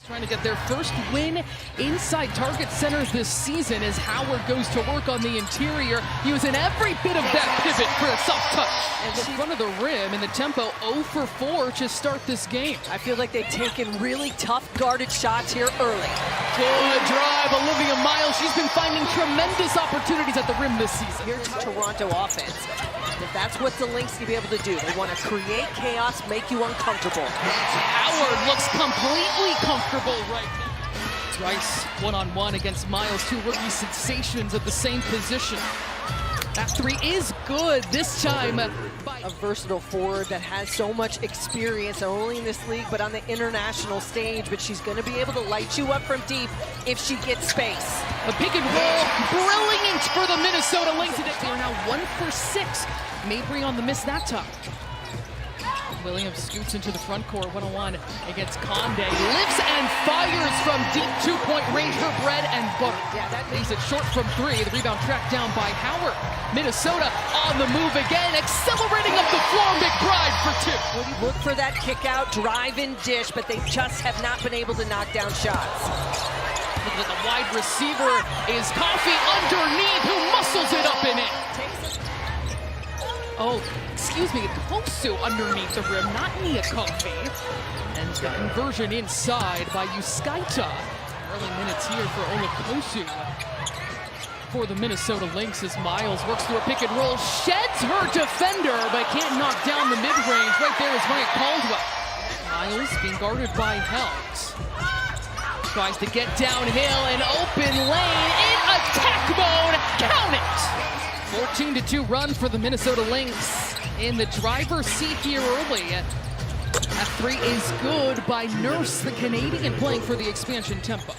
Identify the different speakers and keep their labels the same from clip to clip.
Speaker 1: Trying to get their first win inside Target Center this season as Howard goes to work on the interior, using every bit of that pivot for a soft touch. And in front of the rim, and the tempo 0 for 4 to start this game.
Speaker 2: I feel like they've taken really tough guarded shots here early.
Speaker 1: Good drive, Olivia Miles. She's been finding tremendous opportunities at the rim this season.
Speaker 2: Here's Toronto offense. If that's what the Lynx can be able to do, they want to create chaos, make you uncomfortable.
Speaker 1: Howard looks completely comfortable right now. Rice one-on-one against Miles, two rookie sensations at the same position. That three is good this time.
Speaker 2: A versatile forward that has so much experience, not only in this league, but on the international stage. But she's going to be able to light you up from deep if she gets space.
Speaker 1: A pick and roll, brilliant for the Minnesota Lynx. They are now 1 for 6. Mabry on the miss that time. Williams scoots into the front court, 1-on-1 against Conde. Lifts and fires from deep two-point range, her bread and butter.
Speaker 2: Yeah, that
Speaker 1: leaves it short from 3. The rebound tracked down by Howard. Minnesota on the move again, accelerating up the floor. McBride for 2.
Speaker 2: Look for that kick out, drive and dish, but they just have not been able to knock down shots.
Speaker 1: Look at the wide receiver is Coffee underneath, who muscles it up and in. Oh, excuse me, Kosu underneath the rim, not Nia Coffee. And the conversion inside by Yuskaita. Early minutes here for Kosu. For the Minnesota Lynx as Miles works through a pick and roll, sheds her defender, but can't knock down the mid-range. Right there is Mike Caldwell. Miles being guarded by Helms. Tries to get downhill, an open lane in attack mode, count it! 14-2 run for the Minnesota Lynx in the driver's seat here early. That 3 is good by Nurse, the Canadian, playing for the expansion tempo.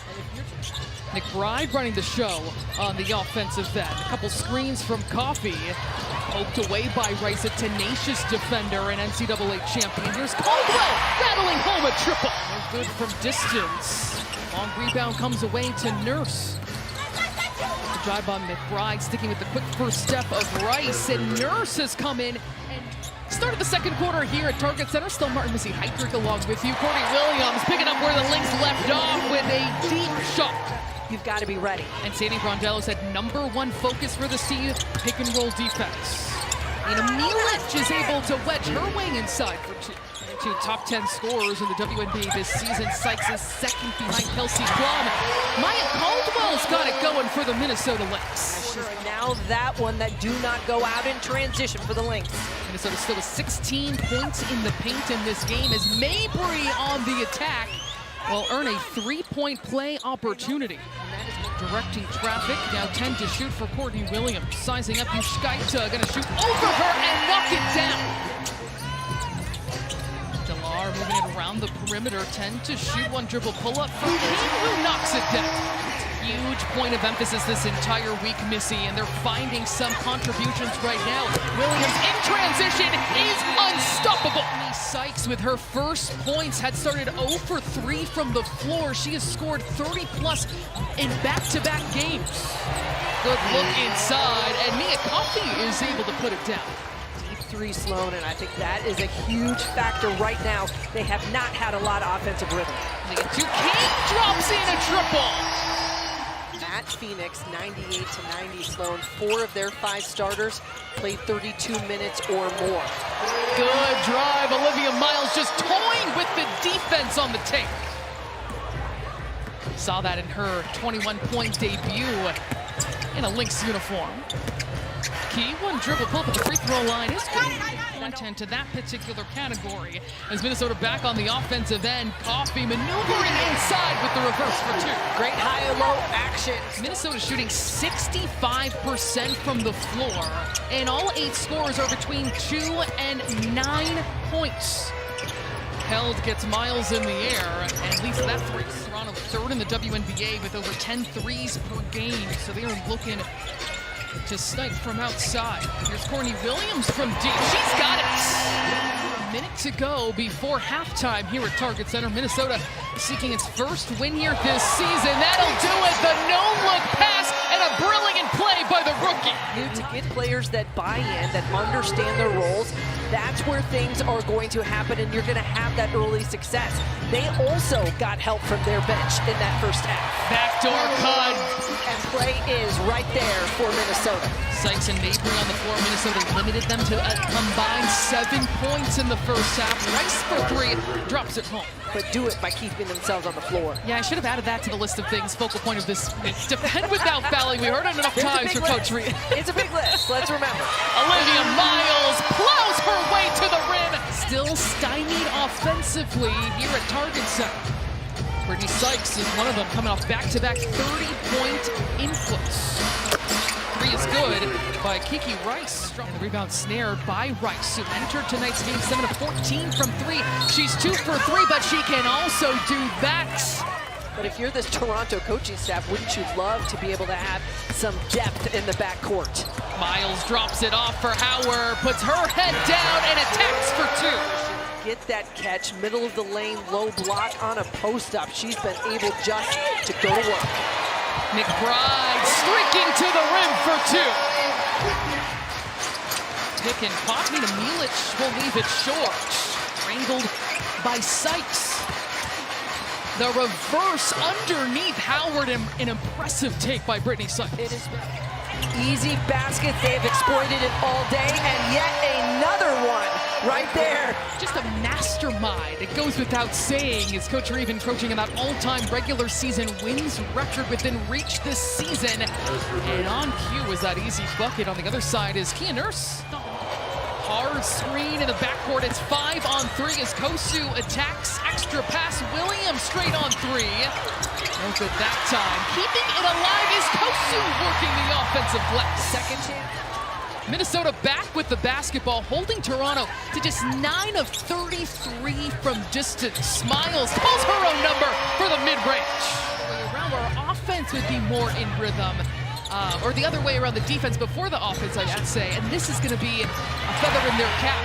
Speaker 1: McBride running the show on the offensive end. A couple screens from Coffee. Poked away by Rice, a tenacious defender and NCAA champion. Here's Caldwell rattling home a triple. No good from distance. Long rebound comes away to Nurse. The drive by McBride, sticking with the quick first step of Rice, and Nurse has come in and started the second quarter here at Target Center. Still Martin Missy Heidrich along with you. Courtney Williams picking up where the Lynx left off with a deep shot.
Speaker 2: You've got to be ready.
Speaker 1: And Sadie Brondello said #1 focus for the team, pick and roll defense. And Milic is able to wedge her way inside for 2. Two top 10 scorers in the WNBA this season. Sykes is second behind Kelsey Plum. Maya Caldwell's got it going for the Minnesota Lynx.
Speaker 2: Now that one that do not go out in transition for the Lynx.
Speaker 1: Minnesota still with 16 points in the paint in this game as Mabry on the attack will earn a 3-point play opportunity. And that is directing traffic. Now 10 to shoot for Courtney Williams. Sizing up Yuskaita, gonna shoot over her and knock it down. Moving it around the perimeter, 10 to shoot, 1 dribble pull-up from King, who knocks it down. Huge point of emphasis this entire week, Missy, and they're finding some contributions right now. Williams in transition is unstoppable. Sykes with her first points had started 0 for 3 from the floor. She has scored 30+ in back-to-back games. Good look inside, and Nia Coffee is able to put it down.
Speaker 2: 3 Sloan, and I think that is a huge factor right now. They have not had a lot of offensive rhythm.
Speaker 1: King drops in a triple.
Speaker 2: At Phoenix, 98-90 Sloan. 4 of their 5 starters played 32 minutes or more.
Speaker 1: Good drive. Olivia Miles just toying with the defense on the tape. Saw that in her 21-point debut in a Lynx uniform. Key, 1 dribble pull up at the free throw line is good. Content to that particular category as Minnesota back on the offensive end. Coffee maneuvering inside with the reverse for 2.
Speaker 2: Great high-low action.
Speaker 1: Minnesota shooting 65% from the floor, and all 8 scorers are between 2 and 9 points. Held gets Miles in the air and leads that 3. Toronto 3rd in the WNBA with over 10 threes per game, so they are looking to snipe from outside. Here's Courtney Williams from deep. She's got it. A minute to go before halftime here at Target Center. Minnesota seeking its first win here this season. That'll do it. The no-look pass and a brilliant play by the rookie.
Speaker 2: To get players that buy in, that understand their roles, That's where things are going to happen, and you're going to have that early success. They also got help from their bench in that first half.
Speaker 1: Backdoor cut.
Speaker 2: And play is right there for Minnesota.
Speaker 1: Sykes and Mabry on the floor. Minnesota limited them to a combined 7 points in the first half. Rice for 3, drops it home.
Speaker 2: But do it by keeping themselves on the floor.
Speaker 1: Yeah, I should have added that to the list of things. Focal point of this week. Defend without fouling. We heard it enough times for Coach Reed.
Speaker 2: It's a big list, let's remember.
Speaker 1: Olivia Miles plows her way to the rim. Still stymied offensively here at Target Center. Brittany Sykes is one of them, coming off back-to-back 30-point inputs. 3 is good by Kiki Rice. And the rebound snared by Rice, who entered tonight's game 7 of 14 from 3. She's 2 for 3, but she can also do that.
Speaker 2: But if you're this Toronto coaching staff, wouldn't you love to be able to have some depth in the backcourt?
Speaker 1: Miles drops it off for Howard, puts her head down and attacks for 2.
Speaker 2: Get that catch, middle of the lane, low block on a post-up. She's been able just to go to work.
Speaker 1: McBride streaking to the rim for 2. Pick and pop to Milic will leave it short. Wrangled by Sykes. The reverse underneath Howard, an impressive take by Brittany Sykes.
Speaker 2: It is easy baskets. They've exploited it all day, and yet another one right there.
Speaker 1: Just a mastermind. It goes without saying, is Coach Reeve encroaching on that all-time regular season wins record within reach this season. And on cue is that easy bucket. On the other side is Kia Nurse. Hard screen in the backcourt. It's 5 on 3 as Kosu attacks. Extra pass. Williams straight on 3. No good that time. Keeping it alive is Kosu working the offensive flex.
Speaker 2: Second chance.
Speaker 1: Minnesota back with the basketball, holding Toronto to just 9 of 33 from distance. Miles pulls her own number for the mid-range. Around where offense would be more in rhythm. Or the other way around, the defense before the offense, I should say. And this is going to be a feather in their cap.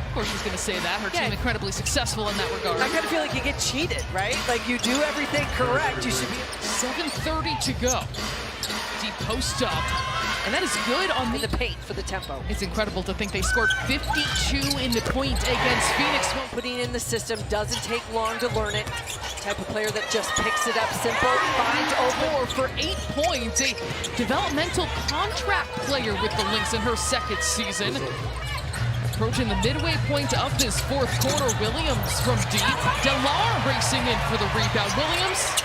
Speaker 1: Of course she's going to say that. Her team incredibly successful in that regard.
Speaker 2: I kind of feel like you get cheated, right? Like you do everything correct. You should be...
Speaker 1: 7:30 to go. Deep post up. And that is good on
Speaker 2: the paint for the tempo.
Speaker 1: It's incredible to think they scored 52 in the paint against Phoenix.
Speaker 2: Putting in the system doesn't take long to learn it. Type of player that just picks it up simple, finds open.
Speaker 1: For 8 points, a developmental contract player with the Lynx in her second season. Approaching the midway point of this fourth quarter, Williams from deep. Delar racing in for the rebound. Williams,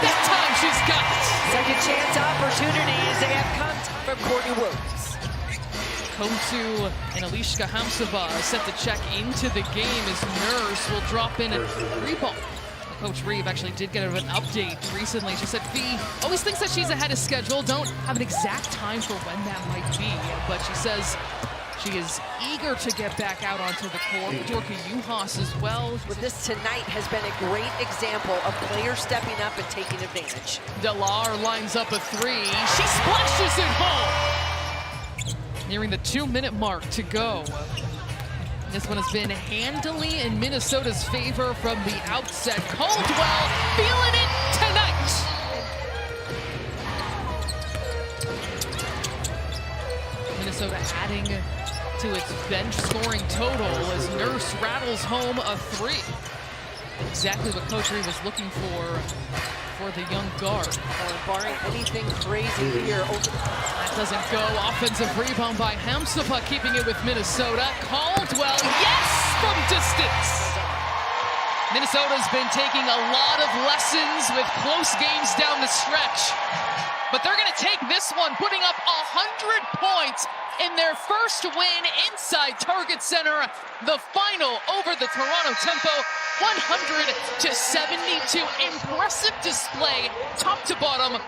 Speaker 1: that time she's got it.
Speaker 2: Second chance opportunities. They have contact from Courtney Williams.
Speaker 1: Kosu and Alishka Hamsova set to check into the game as Nurse will drop in a 3-ball. Coach Reeve actually did get an update recently. She said Fee always thinks that she's ahead of schedule. Don't have an exact time for when that might be, but she says she is eager to get back out onto the court. Dorka Juhas as well.
Speaker 2: But this tonight has been a great example of players stepping up and taking advantage.
Speaker 1: Delar lines up a 3. She splashes it home. Nearing the 2-minute mark to go. This one has been handily in Minnesota's favor from the outset. Caldwell feeling it tonight. Minnesota adding to its bench scoring total as Nurse rattles home a 3. Exactly what Coach Reeve was looking for the young guard.
Speaker 2: Barring anything crazy here.
Speaker 1: That doesn't go. Offensive rebound by Hamsova, keeping it with Minnesota. Caldwell, yes, from distance. Minnesota's been taking a lot of lessons with close games down the stretch. But they're going to take this one, putting up 100 points in their first win inside Target Center. The final over the Toronto Tempo, 100-72. Impressive display, top to bottom.